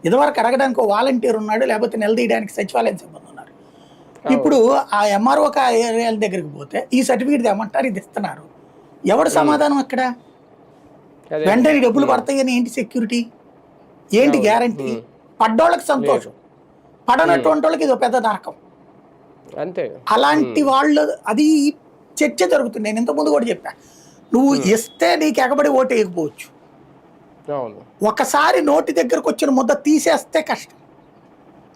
ఇదివరకు అడగడానికి వాలంటీర్ ఉన్నాడు, లేకపోతే నిలదీయడానికి సచివాలయం సిబ్బంది ఉన్నారు. ఇప్పుడు ఆ ఎంఆర్ఓ ఏరియాల దగ్గరికి పోతే ఈ సర్టిఫికేట్ ఏమంటారు, ఇది ఇస్తున్నారు. ఎవడు సమాధానం అక్కడ? వెంటనే డబ్బులు పడతాయని ఏంటి సెక్యూరిటీ, ఏంటి గ్యారంటీ? పడ్డోళ్ళకి సంతోషం, పడనటువంటి వాళ్ళకి ఇది పెద్ద నరకం. అంతే. అలాంటి వాళ్ళు అది చర్చ జరుగుతుంది. నేను ఇంతకుముందు కూడా చెప్పా, నువ్వు ఇస్తే నీకు ఎగబడి ఓటు వేయకపోవచ్చు, ఒకసారి నోటి దగ్గరకు వచ్చిన ముద్ద తీసేస్తే కష్టం.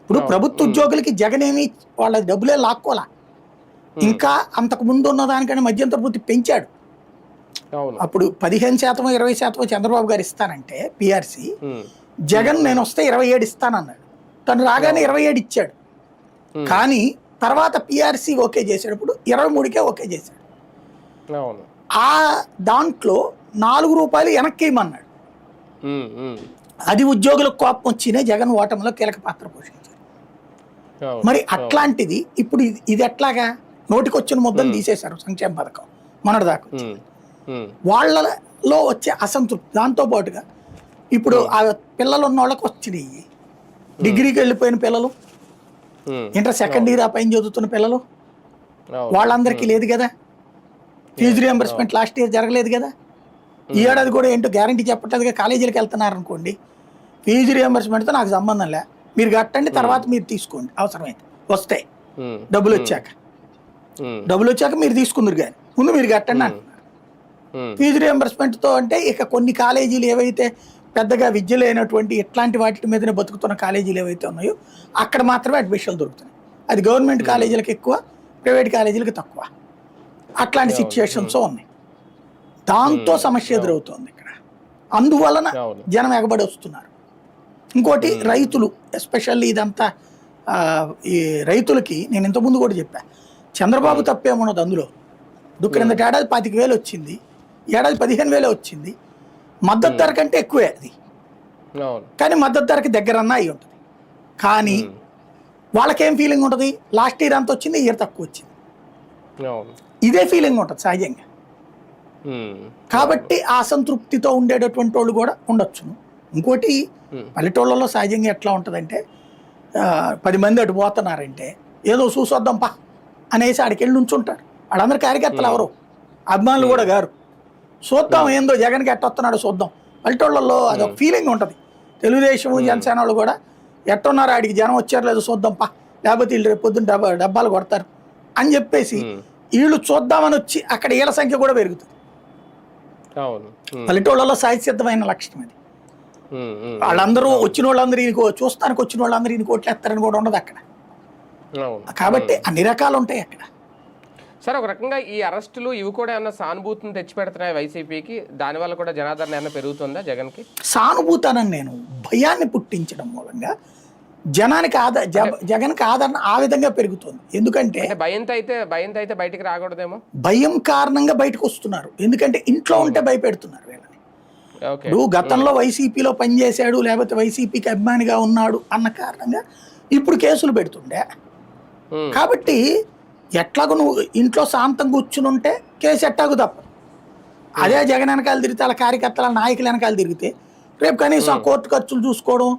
ఇప్పుడు ప్రభుత్వ ఉద్యోగులకి జగన్ ఏమి వాళ్ళ డబ్బులే లాక్కోలా, ఇంకా అంతకు ముందు ఉన్న దానికన్నా మధ్యంతర వృత్తి పెంచాడు. అప్పుడు 15% 20% చంద్రబాబు గారు ఇస్తానంటే పిఆర్సీ, జగన్ నేను వస్తే 27 ఇస్తానన్నాడు. తను రాగానే 27 ఇచ్చాడు. కానీ తర్వాత పిఆర్సీ ఓకే చేసేటప్పుడు 23కే ఓకే చేశాడు. ఆ దాంట్లో 4 రూపాయలు వెనక్కి ఇమ్మన్నాడు. అది ఉద్యోగులకు కోపం వచ్చినే జగన్ ఓటమిలో కీలక పాత్ర పోషించారు. మరి అట్లాంటిది ఇప్పుడు ఇది ఎట్లాగా నోటికి వచ్చిన ముద్దను తీసేశారు సంక్షేమ పథకం మొన్నటిదాకా. వాళ్ళలో వచ్చే అసంతృప్తి, దాంతో పాటుగా ఇప్పుడు ఆ పిల్లలు ఉన్న వాళ్ళకి వచ్చినాయి, డిగ్రీకి వెళ్ళిపోయిన పిల్లలు, ఇంటర్ సెకండ్ ఇయర్ ఆ పైన చదువుతున్న పిల్లలు, వాళ్ళందరికీ లేదు కదా ఫీజు రియంబర్స్మెంట్. లాస్ట్ ఇయర్ జరగలేదు కదా, ఈ ఏడాది కూడా ఏంటో గ్యారంటీ చెప్పట్లేదుగా. కాలేజీలకు వెళ్తున్నారు అనుకోండి, ఫీజు రియంబర్స్మెంట్తో నాకు సంబంధం లే, మీరు కట్టండి, తర్వాత మీరు తీసుకోండి, అవసరమైతే వస్తాయి డబ్బులు వచ్చాక మీరు తీసుకుందరు, కానీ ముందు మీరు కట్టండి అంటున్నారు. ఫీజు రియంబర్స్మెంట్తో అంటే ఇక కొన్ని కాలేజీలు ఏవైతే పెద్దగా విద్య లేనటువంటి ఇట్లాంటి వాటి మీదనే బతుకుతున్న కాలేజీలు ఏవైతే ఉన్నాయో అక్కడ మాత్రమే అడ్మిషన్లు దొరుకుతున్నాయి. అది గవర్నమెంట్ కాలేజీలకు ఎక్కువ, ప్రైవేట్ కాలేజీలకు తక్కువ. అట్లాంటి సిచ్యుయేషన్స్ ఉన్నాయి. దాంతో సమస్య ఎదురవుతోంది ఇక్కడ. అందువలన జనం ఎగబడి వస్తున్నారు. ఇంకోటి రైతులు, ఎస్పెషల్లీ ఇదంతా ఈ రైతులకి నేను ఇంతకుముందు కూడా చెప్పా, చంద్రబాబు తప్పేమన్నది అందులో. క్రిందటి ఏడాది 25,000 వచ్చింది, ఏడాది 15,000 వచ్చింది. మద్దతు ధర కంటే ఎక్కువే అది, కానీ మద్దతు ధరకి దగ్గరన్నా అయి ఉంటుంది. కానీ వాళ్ళకేం ఫీలింగ్ ఉంటుంది, లాస్ట్ ఇయర్ అంత వచ్చింది, ఇయర్ తక్కువ వచ్చింది, అవును. ఇదే ఫీలింగ్ ఉంటుంది సహజంగా. కాబట్టి ఆ అసంతృప్తితో ఉండేటటువంటి వాళ్ళు కూడా ఉండొచ్చును. ఇంకోటి పల్లెటూళ్ళలో సహజంగా ఎట్లా ఉంటుందంటే 10 మంది అటు పోతున్నారంటే ఏదో చూసొద్దాం పా అనేసి ఆడికి వెళ్ళి నుంచుంటారు. వాళ్ళందరూ కార్యకర్తలు ఎవరు, అభిమానులు కూడా గారు. చూద్దాం ఏందో జగన్కి ఎట్టొస్తున్నాడో చూద్దాం. పల్లెటూళ్ళలో అదొక ఫీలింగ్ ఉంటుంది. తెలుగుదేశం జనసేన వాళ్ళు కూడా ఎట్టున్నారు, ఆడికి జనం వచ్చారు లేదు చూద్దాం పా, లేకపోతే వీళ్ళు రేపు పొద్దున్న డబ్బాలు కొడతారు అని చెప్పేసి వీళ్ళు చూద్దామని వచ్చి అక్కడ వీళ్ళ సంఖ్య కూడా పెరుగుతుంది. పల్లెటూళ్ళలో సహజసిద్ధమైన లక్షణం అది. వాళ్ళందరూ వచ్చిన వాళ్ళందరూ చూస్తానికి వచ్చిన వాళ్ళందరూ ఈయన కోట్లేస్తారని కూడా ఉండదు అక్కడ. కాబట్టి అన్ని రకాలు ఉంటాయి అక్కడ. సార్, ఒక రకంగా ఈ అరెస్టులు ఇవి కూడా ఏమన్నా సానుభూతిని తెచ్చిపెడుతున్నాయి వైసీపీకి? దానివల్ల కూడా జనాదరణ ఏమైనా పెరుగుతుందా జగన్కి? సానుభూతానని నేను భయాన్ని పుట్టించడం మూలంగా జనానికి జగన్కి ఆదరణ ఆ విధంగా పెరుగుతుంది. ఎందుకంటే భయంతో అయితే బయటికి రాకూడదేమో, భయం కారణంగా బయటకు వస్తున్నారు. ఎందుకంటే ఇంట్లో ఉంటే భయపెడుతున్నారు వీళ్ళని. ఇప్పుడు గతంలో వైసీపీలో పనిచేశాడు లేకపోతే వైసీపీకి అభిమానిగా ఉన్నాడు అన్న కారణంగా ఇప్పుడు కేసులు పెడుతుండే. కాబట్టి ఎట్లాగో నువ్వు ఇంట్లో శాంతం కూర్చుని ఉంటే కేసు ఎట్టాగు తప్పదు. అదే జగన్ వెనకాల తిరిగితే వాళ్ళ కార్యకర్తల నాయకుల వెనకాల తిరిగితే రేపు కనీసం ఆ కోర్టు ఖర్చులు చూసుకోవడం,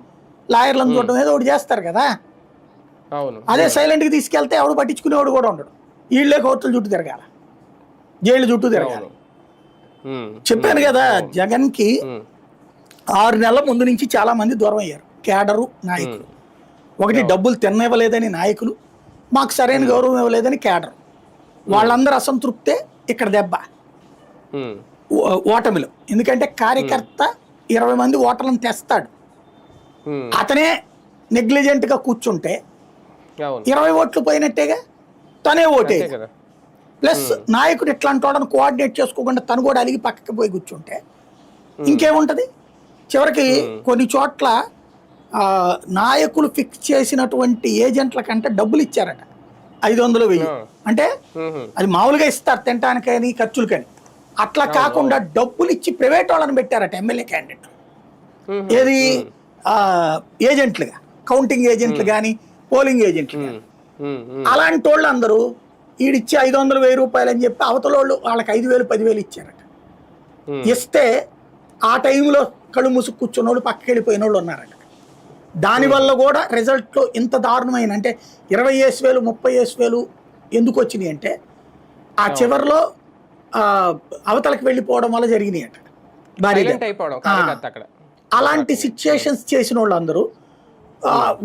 లాయర్లను చూడడం ఏదో ఒకటి చేస్తారు కదా. అదే సైలెంట్గా తీసుకెళ్తే ఎవడు పట్టించుకునేవాడు కూడా ఉండడు. వీళ్ళే కోర్టుల చుట్టూ తిరగాల, జైలు చుట్టూ తిరగాలి. చెప్పాను కదా, జగన్కి 6 నెలల ముందు నుంచి చాలా మంది దూరం అయ్యారు. కేడరు నాయకులు, ఒకటి డబ్బులు తిన్నవ్వలేదని నాయకులు, మాకు సరైన గౌరవం ఇవ్వలేదని కేడరు. వాళ్ళందరూ అసంతృప్తే ఇక్కడ దెబ్బ ఓటమిలో. ఎందుకంటే కార్యకర్త 20 మంది ఓటర్లను తెస్తాడు, అతనే నెగ్లిజెంట్గా కూర్చుంటే 20 ఓట్లు పోయినట్టేగా, తనే ఓటే. ప్లస్ నాయకుడు ఇట్లాంటి వాళ్ళని కోఆర్డినేట్ చేసుకోకుండా తను కూడా అలిగి పక్కకి పోయి కూర్చుంటే ఇంకేముంటుంది. చివరికి కొన్ని చోట్ల నాయకులు ఫిక్స్ చేసినటువంటి ఏజెంట్ల కంటే డబ్బులు ఇచ్చారట, 500, 1000. అంటే అది మామూలుగా ఇస్తారు తినటానికని ఖర్చులకని. అట్లా కాకుండా డబ్బులు ఇచ్చి ప్రైవేట్ వాళ్ళని పెట్టారట ఎమ్మెల్యే క్యాండిడేట్. ఏది ఏజెంట్లుగా, కౌంటింగ్ ఏజెంట్లు కానీ పోలింగ్ ఏజెంట్లు కానీ. అలాంటి వాళ్ళు అందరూ ఈడిచ్చి 500, 1000 రూపాయలు అని చెప్పి అవతల వాళ్ళు వాళ్ళకి 5000, 10,000 ఇచ్చారట. ఇస్తే ఆ టైంలో కళ్ళు ముసుగు కూర్చున్న వాళ్ళు పక్కకి వెళ్ళిపోయిన వాళ్ళు ఉన్నారట. దానివల్ల కూడా రిజల్ట్లో ఇంత దారుణమైన, అంటే 20,000, 30,000 ఎందుకు వచ్చినాయి అంటే ఆ చివరిలో అవతలకి వెళ్ళిపోవడం వల్ల జరిగినాయి అట. అలాంటి సిచ్యుయేషన్స్ చేసిన వాళ్ళందరూ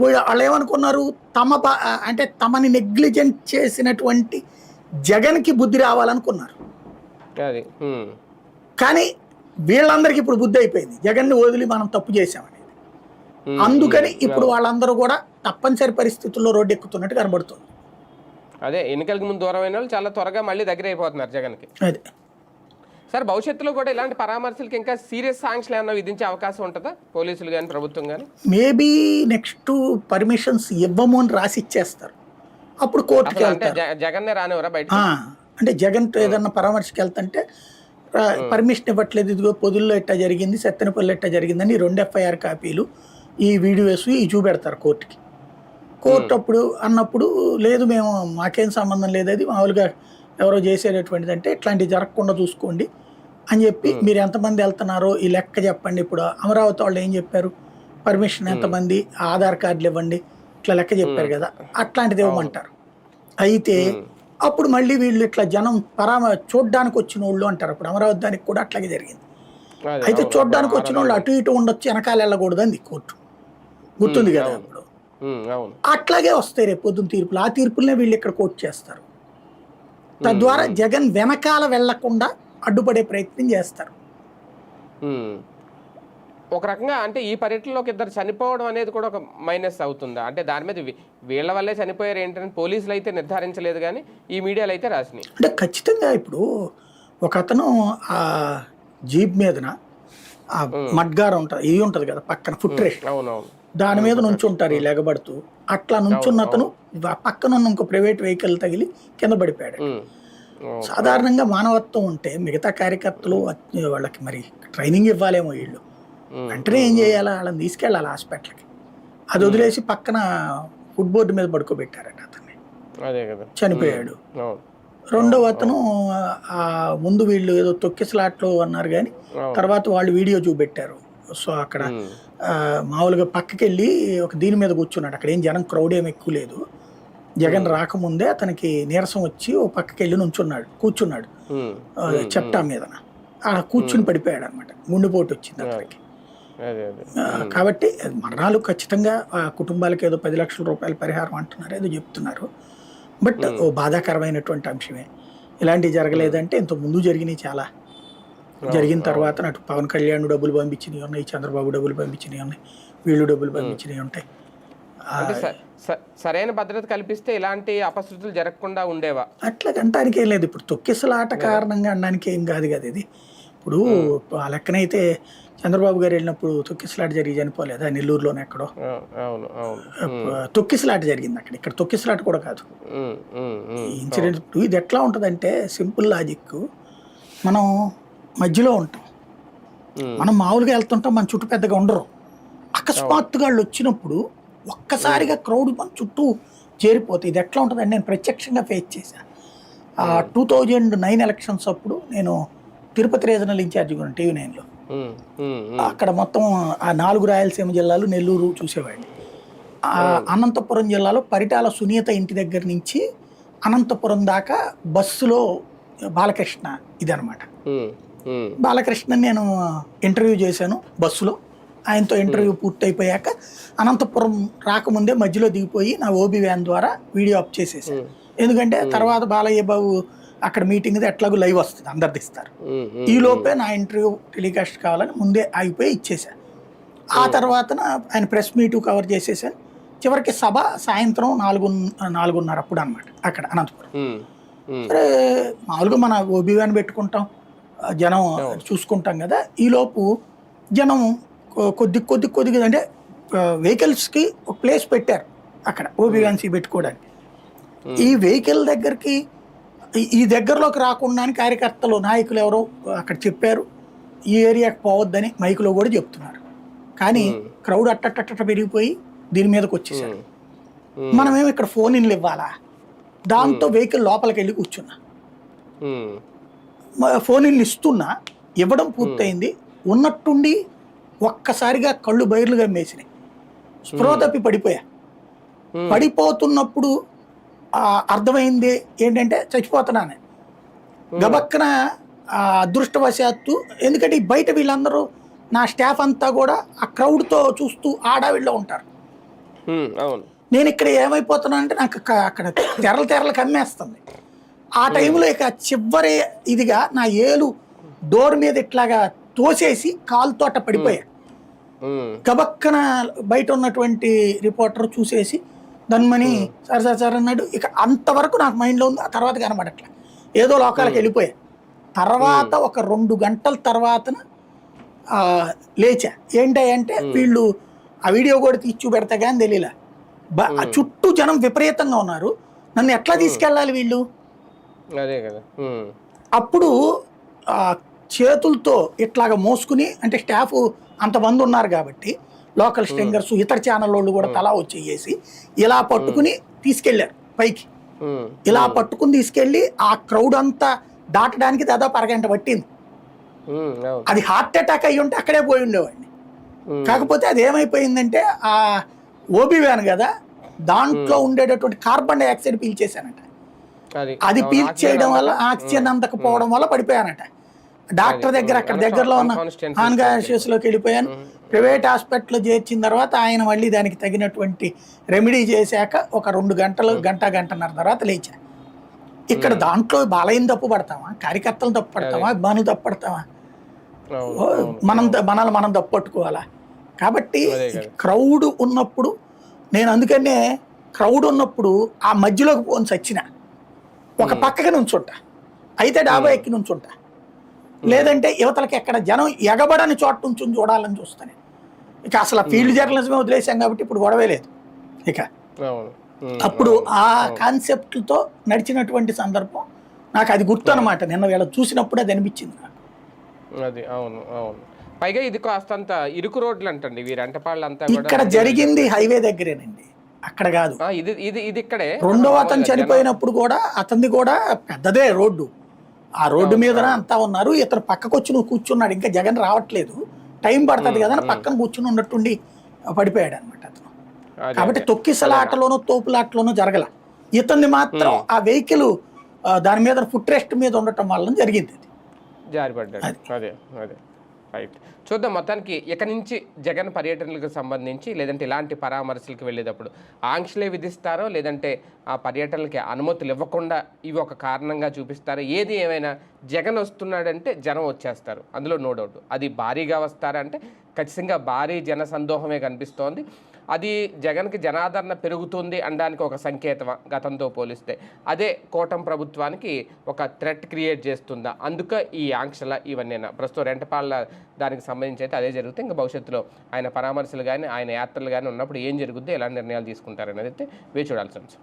వాళ్ళు ఏమనుకున్నారు, అంటే తమని నెగ్లిజెంట్ చేసినటువంటి జగన్కి బుద్ధి రావాలనుకున్నారు. కానీ వీళ్ళందరికీ ఇప్పుడు బుద్ధి అయిపోయింది, జగన్ని వదిలి మనం తప్పు చేసామనేది. అందుకని ఇప్పుడు వాళ్ళందరూ కూడా తప్పనిసరి పరిస్థితుల్లో రోడ్డు ఎక్కుతున్నట్టు కనబడుతుంది. అదే ఎన్నికలకు ముందు దూరమైన వాళ్ళు చాలా త్వరగా మళ్ళీ దగ్గర అయిపోతున్నారు జగన్కి. అదే సార్, భవిష్యత్తులో కూడా ఇలాంటి పరామర్శలకు ఇంకా సీరియస్ సాంక్షన్లు ఏమైనా విధించే అవకాశం ఉంటుందా పోలీసులు కానీ ప్రభుత్వం కానీ? మేబీ నెక్స్ట్ పర్మిషన్స్ ఇవ్వము అని రాసి ఇచ్చేస్తారు, అప్పుడు కోర్టుకి వెళ్తారు. జగన్నే రానివరా బయట? అంటే జగన్ ఏదన్నా పరామర్శకి వెళ్తుంటే పర్మిషన్ ఇవ్వట్లేదు, ఇదిగో పొదుల్లో ఎట్టా జరిగింది, సత్తెనపల్లి ఎట్టా జరిగిందని 2 FIR కాపీలు, ఈ వీడియోస్ ఇవి చూపెడతారు కోర్టుకి. కోర్టు అప్పుడు అన్నప్పుడు లేదు మేము మాకేం సంబంధం లేదు, అది మామూలుగా ఎవరో చేసేటటువంటిది, అంటే ఇట్లాంటివి జరగకుండా చూసుకోండి అని చెప్పి మీరు ఎంతమంది వెళ్తున్నారో ఈ లెక్క చెప్పండి. ఇప్పుడు అమరావతి వాళ్ళు ఏం చెప్పారు, పర్మిషన్ ఎంతమంది, ఆధార్ కార్డులు ఇవ్వండి, ఇట్లా లెక్క చెప్పారు కదా, అట్లాంటిది ఇవ్వమంటారు. అయితే అప్పుడు మళ్ళీ వీళ్ళు ఇట్లా జనం చూడ్డానికి వచ్చిన వాళ్ళు అంటారు. అప్పుడు అమరావతి దానికి కూడా అట్లాగే జరిగింది. అయితే చూడ్డానికి వచ్చిన వాళ్ళు అటు ఇటు ఉండొచ్చు, వెనకాల వెళ్ళకూడదు అంది కోర్టు, గుర్తుంది కదా. అప్పుడు అట్లాగే వస్తాయి రేపు పొద్దున్న తీర్పులు. ఆ తీర్పులనే వీళ్ళు ఇక్కడ కోర్టు చేస్తారు. తద్వారా జగన్ వెనకాల వెళ్లకుండా అడ్డుపడే ప్రయత్నం చేస్తారు. ఒక రకంగా అంటే ఈ పర్యటనలోకి 2 చనిపోవడం అనేది కూడా ఒక మైనస్ అవుతుందా? అంటే దాని మీద వీళ్ళ వల్లే చనిపోయారు ఏంటని పోలీసులు అయితే నిర్ధారించలేదు, కానీ ఈ మీడియాలో అయితే రాసినాయి. అంటే ఖచ్చితంగా ఇప్పుడు ఒక అతను ఆ జీప్ మీదన మడ్గారం ఉంటుంది, ఇవి ఉంటుంది కదా పక్కన ఫుట్ రెస్ట్, దాని మీద నుంచుంటారు ఈ లెగబడుతూ. అట్లా నుంచున్న అతను పక్కన ఉన్న ఇంకో ప్రైవేట్ వెహికల్ తగిలి కింద పడిపోయాడు. సాధారణంగా మానవత్వం ఉంటే మిగతా కార్యకర్తలు వాళ్ళకి మరి ట్రైనింగ్ ఇవ్వాలేమో, వీళ్ళు వెంటనే ఏం చేయాలా, వాళ్ళని తీసుకెళ్ళాలి హాస్పిటల్కి. అది వదిలేసి పక్కన ఫుట్ బోర్డు మీద పడుకోబెట్టారట అతన్ని, అదే కదా. చనిపోయాడు. అవును. రెండవ అతను ఆ ముందు వీళ్ళు ఏదో తొక్కిసలాట్లో అన్నారు కానీ తర్వాత వాళ్ళు వీడియో చూపెట్టారు. సో అక్కడ మామూలుగా పక్కకి వెళ్ళి ఒక దీని మీద కూర్చున్నాడు. అక్కడ ఏం జనం క్రౌడ్ ఏమి ఎక్కువ లేదు. జగన్ రాకముందే అతనికి నీరసం వచ్చి ఓ పక్కకి వెళ్ళి కూర్చున్నాడు చెప్టా మీద. అక్కడ కూర్చుని పడిపోయాడు అనమాట. గుండెపోటు వచ్చింది అతనికి. కాబట్టి మరణాలు ఖచ్చితంగా ఆ కుటుంబాలకు ఏదో 10 లక్షల రూపాయల పరిహారం అంటున్నారు, ఏదో చెప్తున్నారు. బట్ ఓ బాధాకరమైనటువంటి అంశమే. ఇలాంటివి జరగలేదంటే ఇంత ముందు జరిగినాయి చాలా. జరిగిన తర్వాత అటు పవన్ కళ్యాణ్ డబ్బులు పంపించినవి ఉన్నాయి, చంద్రబాబు డబ్బులు పంపించినవి ఉన్నాయి, వీళ్ళు డబ్బులు పంపించినవి ఉంటాయి. సరైన భద్రత కల్పిస్తే ఇలాంటి అపశృతులు జరగకుండా ఉండేవా? అట్లా అనడానికి ఏం లేదు. ఇప్పుడు తొక్కిసలాట కారణంగా అనడానికి ఏం కాదు కదా ఇది. ఇప్పుడు ఆ లెక్కనైతే చంద్రబాబు గారు వెళ్ళినప్పుడు తొక్కిసలాట జరిగి చనిపోలేదా నెల్లూరులోనే ఎక్కడో? తొక్కిసలాట జరిగింది అక్కడ. ఇక్కడ తొక్కిసలాట కూడా కాదు ఇన్సిడెంట్. ఇప్పుడు ఇది ఎట్లా ఉంటుందంటే సింపుల్ లాజిక్. మనం మధ్యలో ఉంటాం, మనం మామూలుగా వెళ్తుంటాం, మన చుట్టూ పెద్దగా ఉండరు. అకస్మాత్తుగా వాళ్ళు వచ్చినప్పుడు ఒక్కసారిగా క్రౌడ్ మన చుట్టూ చేరిపోతే ఇది ఎట్లా ఉంటుందంటే నేను ప్రత్యక్షంగా ఫేస్ చేశాను. 2009 ఎలక్షన్స్ అప్పుడు నేను తిరుపతి రీజనల్ ఇన్ఛార్జిగా ఉన్నాను TV9లో. అక్కడ మొత్తం ఆ 4 రాయలసీమ జిల్లాలు, నెల్లూరు చూసేవాడిని. అనంతపురం జిల్లాలో పరిటాల సునీత ఇంటి దగ్గర నుంచి అనంతపురం దాకా బస్సులో బాలకృష్ణ ఇదనమాట. బాలకృష్ణని నేను ఇంటర్వ్యూ చేశాను బస్సులో. ఆయనతో ఇంటర్వ్యూ పూర్తయిపోయాక అనంతపురం రాకముందే మధ్యలో దిగిపోయి నా ఓబీ వ్యాన్ ద్వారా వీడియో అప్ చేసేసాను. ఎందుకంటే తర్వాత బాలయ్య బాబు అక్కడ మీటింగ్ ఎట్లాగో లైవ్ వస్తుంది, అందరు ఇస్తారు. ఈ లోపే నా ఇంటర్వ్యూ టెలికాస్ట్ కావాలని ముందే ఆగిపోయి ఇచ్చేసాను. ఆ తర్వాత ఆయన ప్రెస్ మీటు కవర్ చేసేసాను. చివరికి సభ సాయంత్రం 4:30 అప్పుడు అనమాట అక్కడ అనంతపురం. సరే మామూలుగా మన ఓబీ వ్యాన్ పెట్టుకుంటాం, జనం చూసుకుంటాం కదా. ఈలోపు జనం కొద్దిగా అంటే వెహికల్స్కి ఒక ప్లేస్ పెట్టారు అక్కడ ఓబీ వ్యాన్స్ పెట్టుకోవడానికి. ఈ వెహికల్ దగ్గరికి ఈ దగ్గరలోకి రాకుండా కార్యకర్తలు నాయకులు ఎవరో అక్కడ చెప్పారు, ఈ ఏరియాకి పోవద్దని మైకులో కూడా చెప్తున్నారు. కానీ క్రౌడ్ అట్టట్ట పెరిగిపోయి దీని మీదకి వచ్చేసారు. మనమేమో ఇక్కడ ఫోన్ ఇన్లు ఇవ్వాలా? దాంతో వెహికల్ లోపలికి వెళ్ళి కూర్చున్నా. ఫోన్ ఇన్లు ఇవ్వడం పూర్తయింది. ఉన్నట్టుండి ఒక్కసారిగా కళ్ళు బయర్లుగా మేసినాయి. స్పృహ తప్పి పడిపోయా. పడిపోతున్నప్పుడు అర్థమైంది ఏంటంటే చచ్చిపోతున్నాను. గబక్కన అదృష్టవశాత్తు, ఎందుకంటే బయట వీళ్ళందరూ నా స్టాఫ్ అంతా కూడా ఆ క్రౌడ్తో చూస్తూ ఆడావిడిలో ఉంటారు. నేను ఇక్కడ ఏమైపోతున్నా అంటే నాకు అక్కడ తెరలు కమ్మేస్తుంది. ఆ టైంలో ఇక చివరి ఇదిగా నా ఏలు డోర్ మీద ఇట్లాగా తోసేసి కాలుతోట పడిపోయా. గబక్కన బయట ఉన్నటువంటి రిపోర్టర్ చూసేసి దన్మని సార్ అన్నాడు. ఇక అంతవరకు నాకు మైండ్లో ఉంది. ఆ తర్వాత కనబడట్లే, ఏదో లోకాలకు వెళ్ళిపోయా. తర్వాత ఒక 2 గంటల తర్వాత లేచా. ఏంటంటే వీళ్ళు ఆ వీడియో కూడా తీసి చూపెడతా కానీ తెలియలే. చుట్టూ జనం విపరీతంగా ఉన్నారు. నన్ను ఎట్లా తీసుకెళ్ళాలి వీళ్ళు? అప్పుడు చేతులతో ఇట్లాగా మోసుకుని, అంటే స్టాఫ్ అంతమంది ఉన్నారు కాబట్టి లోకల్ స్ట్రింగర్స్, ఇతర ఛానల్ వాళ్ళు కూడా తలా వచ్చేసి ఇలా పట్టుకుని తీసుకెళ్లారు పైకి. ఇలా పట్టుకుని తీసుకెళ్లి ఆ క్రౌడ్ అంతా దాటడానికి దాదాపు అరగంట పట్టింది. అది హార్ట్ అటాక్ అయ్యి ఉంటే అక్కడే పోయి ఉండేవాడిని. కాకపోతే అది ఏమైపోయిందంటే ఆ ఓబీ వ్యాన్ కదా, దాంట్లో ఉండేటటువంటి కార్బన్ డైఆక్సైడ్ పీల్చేశానట. అది పీల్చేయడం వల్ల ఆక్సిజన్ అందకపోవడం వల్ల పడిపోయానట. డాక్టర్ దగ్గర అక్కడ దగ్గరలో ఉన్న ఆన్గాన్షియస్లోకి వెళ్ళిపోయాను. ప్రైవేట్ హాస్పిటల్లో చేర్చిన తర్వాత ఆయన మళ్ళీ దానికి తగినటువంటి రెమెడీ చేశాక ఒక 2 గంటలు గంటన్నర తర్వాత లేచా. ఇక్కడ దాంట్లో బాలయ్యని తప్పు పడతామా, కార్యకర్తలు తప్పు పడతామా, అభిమానులు తప్పు పడతామా? మనం తప్పు పట్టుకోవాలా? కాబట్టి క్రౌడ్ ఉన్నప్పుడు నేను అందుకనే క్రౌడ్ ఉన్నప్పుడు ఆ మధ్యలోకి పోని చచ్చిన ఒక పక్కకి నుంచుంటా, అయితే డాబా ఎక్కి నుంచుంటా, లేదంటే యువతలకి ఎక్కడ జనం ఎగబడని చోట నుంచి చూడాలని చూస్తాను. ఇక అసలు ఫీల్డ్ జర్నలిజమే వదిలేసాం కాబట్టి ఇప్పుడు గొడవే లేదు. ఇక అప్పుడు ఆ కాన్సెప్ట్తో నడిచినటువంటి సందర్భం నాకు అది గుర్తు అనమాట. నిన్న వీళ్ళ చూసినప్పుడు అది అనిపించింది నాకు. అది అవును. పైగా ఇది కాస్తంత ఇరుకు రోడ్లు అంటండి వీరంటపాళ్ళు అంతా. ఇక్కడ జరిగింది హైవే దగ్గరేనండి. అక్కడ కాదు. ఇది ఇది ఇది ఇక్కడే రెండవ అతను చనిపోయినప్పుడు కూడా అతనిది కూడా పెద్దదే రోడ్డు. ఆ రోడ్డు మీద అంతా ఉన్నారు. ఇతను పక్కకు వచ్చి నువ్వు కూర్చున్నాడు, ఇంకా జగన్ రావట్లేదు, టైం పడుతుంది కదా అని పక్కన కూర్చుని ఉన్నట్టుండి పడిపోయాడు అనమాట అతను. కాబట్టి తొక్కిసలాటలోనూ తోపులాటలోనూ జరగల. ఇతన్ని మాత్రం ఆ వెహికల్ దాని మీద ఫుట్ రెస్ట్ మీద ఉండటం వల్ల జరిగింది. జారిపడ్డాడు. అదే అదే రైట్. చూద్దాం. మొత్తానికి ఇక నుంచి జగన్ పర్యటనలకు సంబంధించి లేదంటే ఇలాంటి పరామర్శలకు వెళ్ళేటప్పుడు ఆంక్షలే విధిస్తారో లేదంటే ఆ పర్యటనలకి అనుమతులు ఇవ్వకుండా ఇవి ఒక కారణంగా చూపిస్తారో, ఏది ఏమైనా జగన్ వస్తున్నాడంటే జనం వచ్చేస్తారు, అందులో నో డౌట్. అది భారీగా వస్తారంటే ఖచ్చితంగా భారీ జన సందోహమే కనిపిస్తోంది. అది జగన్కి జనాదరణ పెరుగుతుంది అనడానికి ఒక సంకేతమా గతంతో పోలిస్తే? అదే కూటమి ప్రభుత్వానికి ఒక థ్రెట్ క్రియేట్ చేస్తుందా? అందుకే ఈ ఆంక్షల ఇవన్నీనా? ప్రస్తుతం రెంటపాళ్ళ దానికి సంబంధించి అయితే అదే జరుగుతుంది. ఇంకా భవిష్యత్తులో ఆయన పరామర్శలు కానీ ఆయన యాత్రలు కానీ ఉన్నప్పుడు ఏం జరుగుద్ది, ఎలాంటి నిర్ణయాలు తీసుకుంటారనేది అయితే వేచి చూడాల్సిన అంశం.